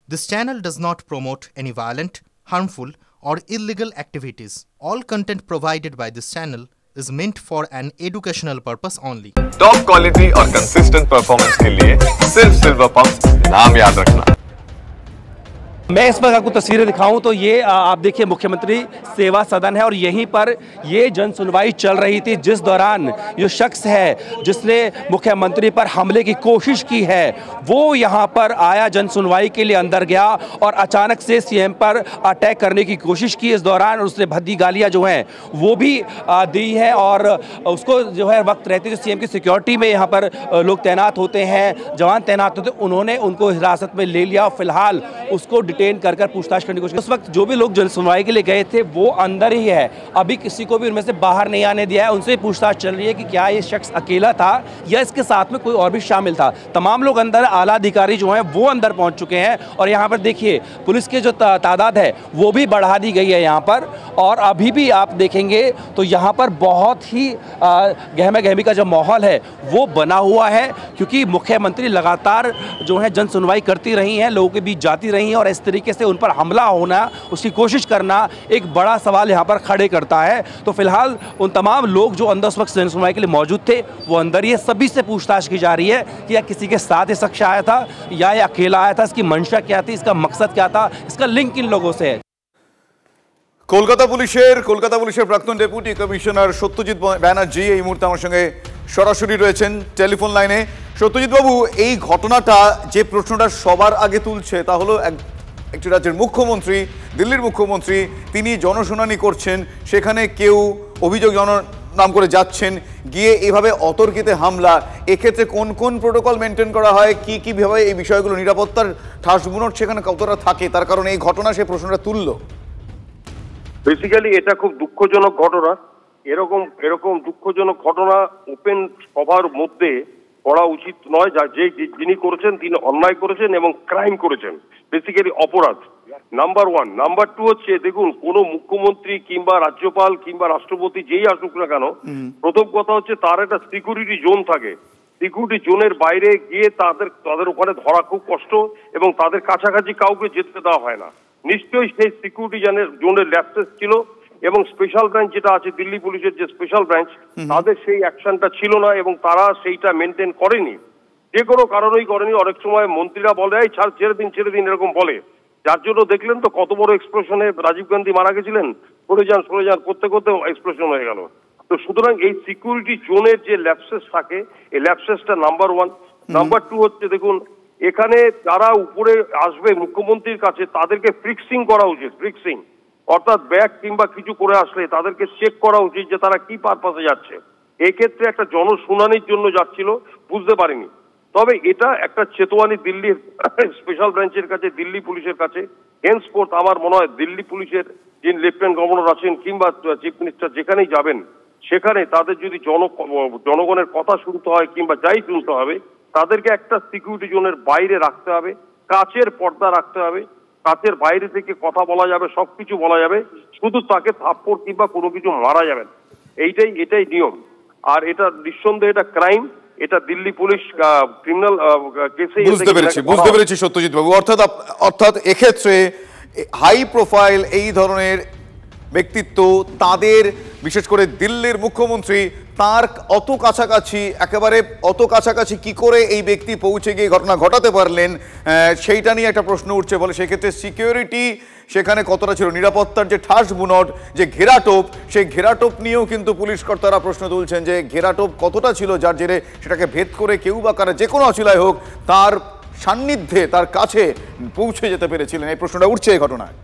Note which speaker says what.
Speaker 1: This channel does not promote any violent, harmful, or illegal activities. All content provided by this channel is meant for an educational purpose only.
Speaker 2: Top quality और consistent performance के लिए सिर्फ silver pumps नाम याद रखना।
Speaker 3: मैं इस पर आपको तस्वीरें दिखाऊं तो ये आप देखिए मुख्यमंत्री सेवा सदन है और यहीं पर ये जन सुनवाई चल रही थी, जिस दौरान जो शख्स है जिसने मुख्यमंत्री पर हमले की कोशिश की है वो यहाँ पर आया, जन सुनवाई के लिए अंदर गया और अचानक से सीएम पर अटैक करने की कोशिश की। इस दौरान उसने भद्दी गालियाँ जो हैं वो भी दी हैं और उसको जो है वक्त रहते जो सीएम की सिक्योरिटी में यहाँ पर लोग तैनात होते हैं, जवान तैनात होते हैं, उन्होंने उनको हिरासत में ले लिया। फिलहाल उसको डिटेन कर पूछताछ करने की कोशिश। उस वक्त जो भी लोग जन सुनवाई के लिए गए थे वो अंदर ही है, अभी किसी को भी उनमें से बाहर नहीं आने दिया है। उनसे पूछताछ चल रही है कि क्या ये शख्स अकेला था या इसके साथ में कोई और भी शामिल था। तमाम लोग अंदर, आला अधिकारी जो हैं वो अंदर पहुंच चुके हैं और यहाँ पर देखिए पुलिस की जो तादाद है वो भी बढ़ा दी गई है यहाँ पर। और अभी भी आप देखेंगे तो यहाँ पर बहुत ही गहमा गहमी का जो माहौल है वो बना हुआ है, क्योंकि मुख्यमंत्री लगातार जो है जन सुनवाई करती रही हैं, लोगों के बीच जाती रही हैं और इस तरीके से उन पर हमला होना, उसकी कोशिश करना एक बड़ा सवाल यहाँ पर खड़े करता है। तो फिलहाल उन तमाम लोग जो अंदर उस वक्त जन सुनवाई के लिए मौजूद थे वो अंदर ही है। सभी से पूछताछ की जा रही है कि या किसी के साथ ये शख्स आया था या ये अकेला आया था, इसकी मंशा क्या थी, इसका मकसद क्या था, इसका लिंक किन लोगों से है।
Speaker 2: কলকাতা পুলিশের প্রাক্তন ডেপুটি কমিশনার সত্যজিৎ ব্যানার্জি এই মুহূর্তে আমার সঙ্গে সরাসরি রয়েছেন টেলিফোন লাইনে। সত্যজিৎ বাবু, এই ঘটনাটা যে প্রশ্নটা সবার আগে তুলছে তা হলো একটি রাজ্যের মুখ্যমন্ত্রী, দিল্লির মুখ্যমন্ত্রী, তিনি জনশুনানি করছেন, সেখানে কেউ অভিযোগ নাম করে যাচ্ছেন, গিয়ে এইভাবে অতর্কিতে হামলা, এক্ষেত্রে কোন কোন প্রোটোকল মেনটেন করা হয়, কীভাবে এই বিষয়গুলো নিরাপত্তার ঠাস বুনট সেখানে কতটা থাকে, তার কারণে এই ঘটনা সেই প্রশ্নটা তুললো।
Speaker 4: বেসিক্যালি এটা খুব দুঃখজনক ঘটনা। এরকম দুঃখজনক ঘটনা ওপেন সবার মধ্যে করা উচিত নয়। যিনি করেছেন তিনি অন্যায় করেছেন এবং ক্রাইম করেছেন, বেসিক্যালি অপরাধ নাম্বার 1। নাম্বার 2 হচ্ছে, দেখুন কোনো মুখ্যমন্ত্রী কিংবা রাজ্যপাল কিংবা রাষ্ট্রপতি যেই আসুক না কেন, প্রথম কথা হচ্ছে তার একটা সিকিউরিটি জোন থাকে। সিকিউরিটি জোনের বাইরে গিয়ে তাদের ওখানে ধরা খুব কষ্ট এবং তাদের কাছাকাছি কাউকে যেতে দেওয়া হয় না। নিশ্চয়ই সেই সিকিউরিটি জোনের ল্যাপসেস ছিল এবং স্পেশাল ব্রাঞ্চ যেটা আছে দিল্লি পুলিশের যে স্পেশাল ব্রাঞ্চ, তাদের সেই অ্যাকশনটা ছিল না এবং তারা সেইটা মেনটেন করেনি, যে কোনো কারণেই করেনি। অনেক সময় মন্ত্রীরা বলে এই ছেড়ে দিন এরকম বলে, যার জন্য দেখলেন তো কত বড় এক্সপ্লোশনে রাজীব গান্ধী মারা গেছিলেন, সরে যান করতে এক্সপ্লোশন হয়ে গেল। তো সুতরাং এই সিকিউরিটি জোনের যে ল্যাপসেস থাকে, এই ল্যাপসেসটা নাম্বার 1। নাম্বার 2 হচ্ছে, দেখুন এখানে যারা উপরে আসবে মুখ্যমন্ত্রীর কাছে তাদেরকে ফ্রিক্সিং করা উচিত। ফ্রিক্সিং অর্থাৎ ব্যাগ কিংবা কিছু করে আসলে তাদেরকে চেক করা উচিত যে তারা কি পারপাসে যাচ্ছে। এক্ষেত্রে একটা জনশুনানির জন্য যাচ্ছিল, বুঝতে পারিনি। তবে এটা একটা চেতোয়ানি দিল্লির স্পেশাল ব্রাঞ্চের কাছে, দিল্লি পুলিশের কাছে। হেন্সফোর্থ আমার মনে হয় দিল্লি পুলিশের যিনি লেফটেন্যান্ট গভর্নর আছেন কিংবা চিফ মিনিস্টার যেখানেই যাবেন, সেখানে তাদের যদি জনগণের কথা শুনতে হয় কিংবা যাই শুনতে হবে, তাদেরকে একটা সিকিউরিটি জোনের বাইরে রাখতে হবে, কাচের পর্দা রাখতে হবে, কাচের বাইরে থেকে কথা বলা যাবে, সবকিছু বলা যাবে, শুধু তাকে থাপ্পড় কিংবা কোনো কিছু মারা যাবে না। এটাই নিয়ম। আর এটা নিঃসন্দেহে এটা ক্রাইম, এটা দিল্লি পুলিশ ক্রিমিনাল কেসে।
Speaker 2: বুঝতে পেরেছি সত্যজিৎ বাবু। অর্থাৎ এক্ষেত্রে হাই প্রোফাইল এই ধরনের ব্যক্তিত্ব, তাদের বিশেষ করে দিল্লির মুখ্যমন্ত্রী, তার একেবারে অত কাছাকাছি কি করে এই ব্যক্তি পৌঁছে গিয়ে ঘটনা ঘটাতে পারলেন, সেইটা নিয়ে একটা প্রশ্ন উঠছে। বলে সেক্ষেত্রে সিকিউরিটি সেখানে কতটা ছিল, নিরাপত্তার যে ঠাস বুনট, যে ঘেরাটোপ, সেই ঘেরাটোপ নিয়েও কিন্তু পুলিশ কর্তারা প্রশ্ন তুলছেন যে ঘেরাটোপ কতটা ছিল, যার জেরে সেটাকে ভেদ করে কেউ বা কারা যে কোনো অছিলায় হোক তার সান্নিধ্যে, তার কাছে পৌঁছে যেতে পেরেছিলেন। এই প্রশ্নটা উঠছে এই ঘটনায়।